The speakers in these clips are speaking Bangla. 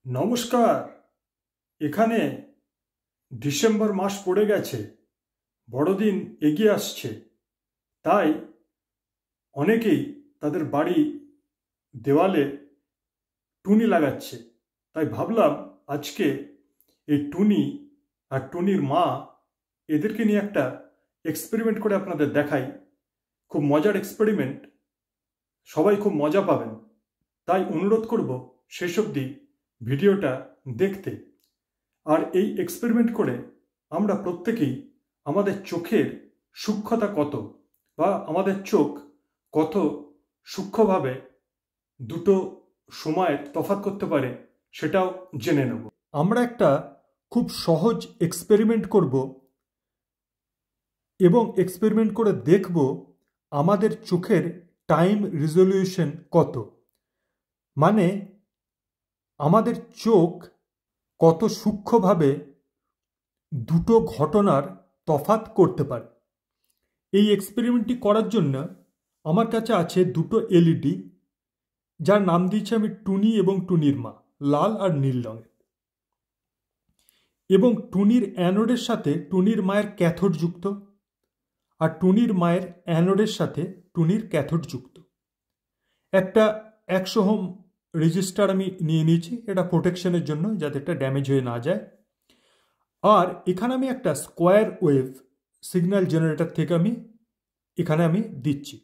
নমস্কার। এখানে ডিসেম্বর মাস পড়ে গেছে, বড়দিন এগিয়ে আসছে, তাই অনেকেই তাদের বাড়ি দেওয়ালে টুনি লাগাচ্ছে। তাই ভাবলাম আজকে এই টুনি আর টুনির মা এদেরকে নিয়ে একটা এক্সপেরিমেন্ট করে আপনাদের দেখাই। খুব মজার এক্সপেরিমেন্ট, সবাই খুব মজা পাবেন। তাই অনুরোধ করব শেষ অবধি ভিডিওটা দেখতে। আর এই এক্সপেরিমেন্ট করে আমরা প্রত্যেকেই আমাদের চোখের সূক্ষ্মতা কত, বা আমাদের চোখ কত সূক্ষ্মভাবে দুটো সময় তফাৎ করতে পারে সেটাও জেনে নেব। আমরা একটা খুব সহজ এক্সপেরিমেন্ট করব এবং এক্সপেরিমেন্ট করে দেখব আমাদের চোখের টাইম রেজলিউশন কত, মানে আমাদের চোখ কত সূক্ষ্মভাবে দুটো ঘটনার তফাৎ করতে পারে। এই এক্সপেরিমেন্টটি করার জন্য আমার কাছে আছে দুটো এলইডি, যার নাম দিয়েছি আমি টুনি এবং টুনির মা, লাল আর নীল রঙের। এবং টুনির অ্যানোডের সাথে টুনির মায়ের ক্যাথোড যুক্ত, আর টুনির মায়ের অ্যানোডের সাথে টুনির ক্যাথোড যুক্ত। একটা 100 ওহম রেজিস্টার আমি নিয়ে নিয়েছি, এটা প্রোটেকশনের জন্য, যাতে এটা ড্যামেজ হয়ে না যায়। আর এখানে আমি একটা স্কোয়ার ওয়েভ সিগন্যাল জেনারেটর থেকে এখানে আমি দিচ্ছি,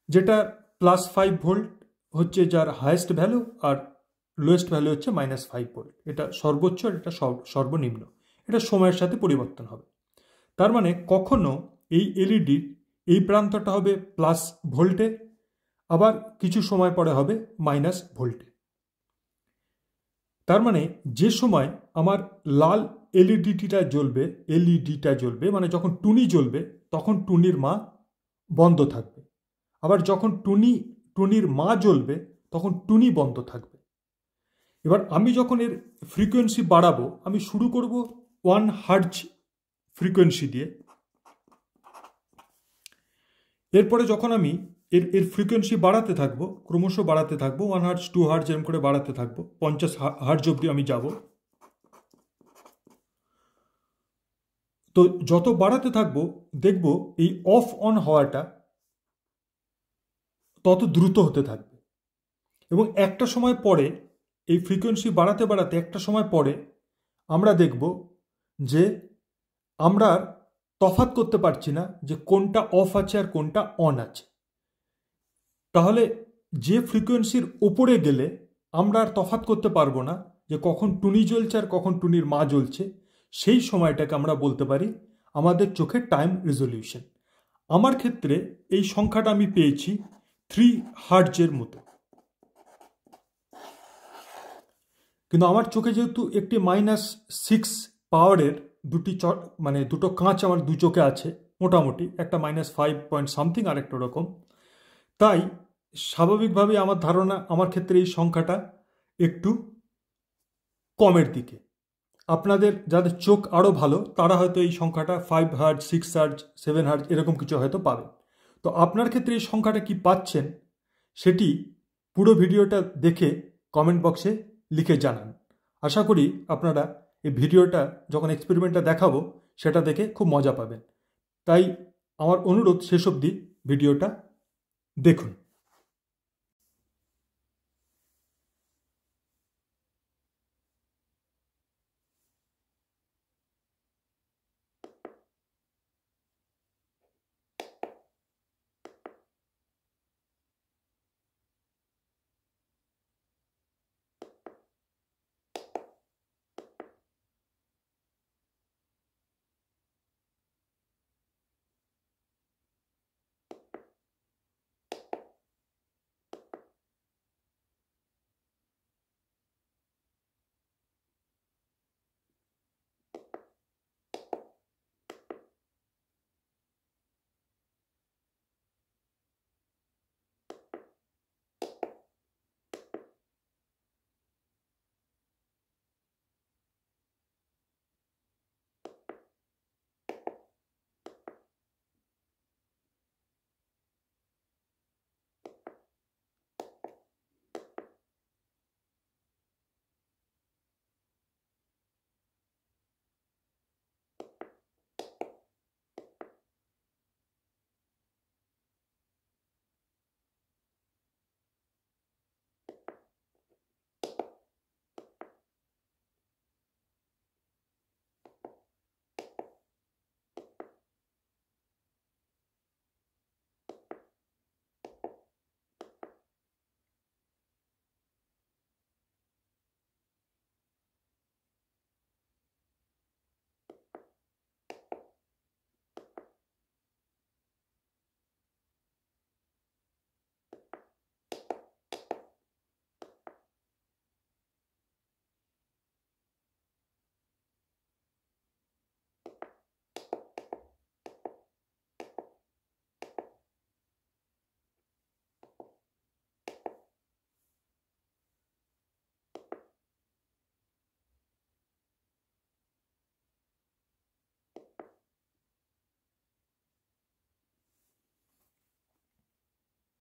যেটা +5 ভোল্ট হচ্ছে যার হায়েস্ট ভ্যালু, আর লোয়েস্ট ভ্যালু হচ্ছে -5 ভোল্ট। এটা সর্বোচ্চ আর এটা সর্বনিম্ন। এটা সময়ের সাথে পরিবর্তন হবে। তার মানে কখনো এই এলইডির এই প্রান্তটা হবে প্লাস ভোল্টে, আবার কিছু সময় পরে হবে মাইনাস ভোল্টে। তার মানে যে সময় আমার লাল এলইডিটা জ্বলবে, মানে যখন টুনি জ্বলবে তখন টুনির মা বন্ধ থাকবে। আবার যখন টুনির মা জ্বলবে তখন টুনি বন্ধ থাকবে। এবার আমি যখন এর ফ্রিকোয়েন্সি বাড়াবো, আমি শুরু করব 1 হার্জ ফ্রিকোয়েন্সি দিয়ে। এরপরে যখন আমি এর ফ্রিকোয়েন্সি বাড়াতে থাকবো, ক্রমশ বাড়াতে থাকবো, 1 হার্জ 2 হার্জ এরকম করে বাড়াতে থাকবো, 50 হার্জ অবধি আমি যাব। তো যত বাড়াতে থাকবো দেখব এই অফ অন হওয়াটা তত দ্রুত হতে থাকবে। এবং একটা সময় পরে এই ফ্রিকোয়েন্সি বাড়াতে বাড়াতে একটা সময় পরে আমরা দেখব যে আমরা তফাৎ করতে পারছি না যে কোনটা অফ আছে আর কোনটা অন আছে। তাহলে যে ফ্রিকোয়েন্সির উপরে গেলে আমরা আর তফাৎ করতে পারবো না যে কখন টুনি জ্বলছে আর কখন টুনির মা জ্বলছে, সেই সময়টাকে আমরা বলতে পারি আমাদের চোখের টাইম রেজলিউশন। আমার ক্ষেত্রে এই সংখ্যাটা আমি পেয়েছি 3 হার্জের মতো। কিন্তু আমার চোখে যেহেতু একটি -6 পাওয়ারের দুটো কাঁচ আমার দু চোখে আছে, মোটামুটি একটা -5 পয়েন্ট সামথিং আর একটা রকম, তাই স্বাভাবিকভাবে আমার ধারণা আমার ক্ষেত্রে এই সংখ্যাটা একটু কমের দিকে। আপনাদের যাদের চোখ আরও ভালো তারা হয়তো এই সংখ্যাটা 5 হার্জ, 6 হার্জ, 7 হার্জ এরকম কিছু হয়তো পাবেন। তো আপনার ক্ষেত্রে এই সংখ্যাটা কি পাচ্ছেন সেটি পুরো ভিডিওটা দেখে কমেন্ট বক্সে লিখে জানান। আশা করি আপনারা এই ভিডিওটা যখন এক্সপেরিমেন্টটা দেখাবো সেটা দেখে খুব মজা পাবেন। তাই আমার অনুরোধ শেষ অবধি ভিডিওটা দেখুন।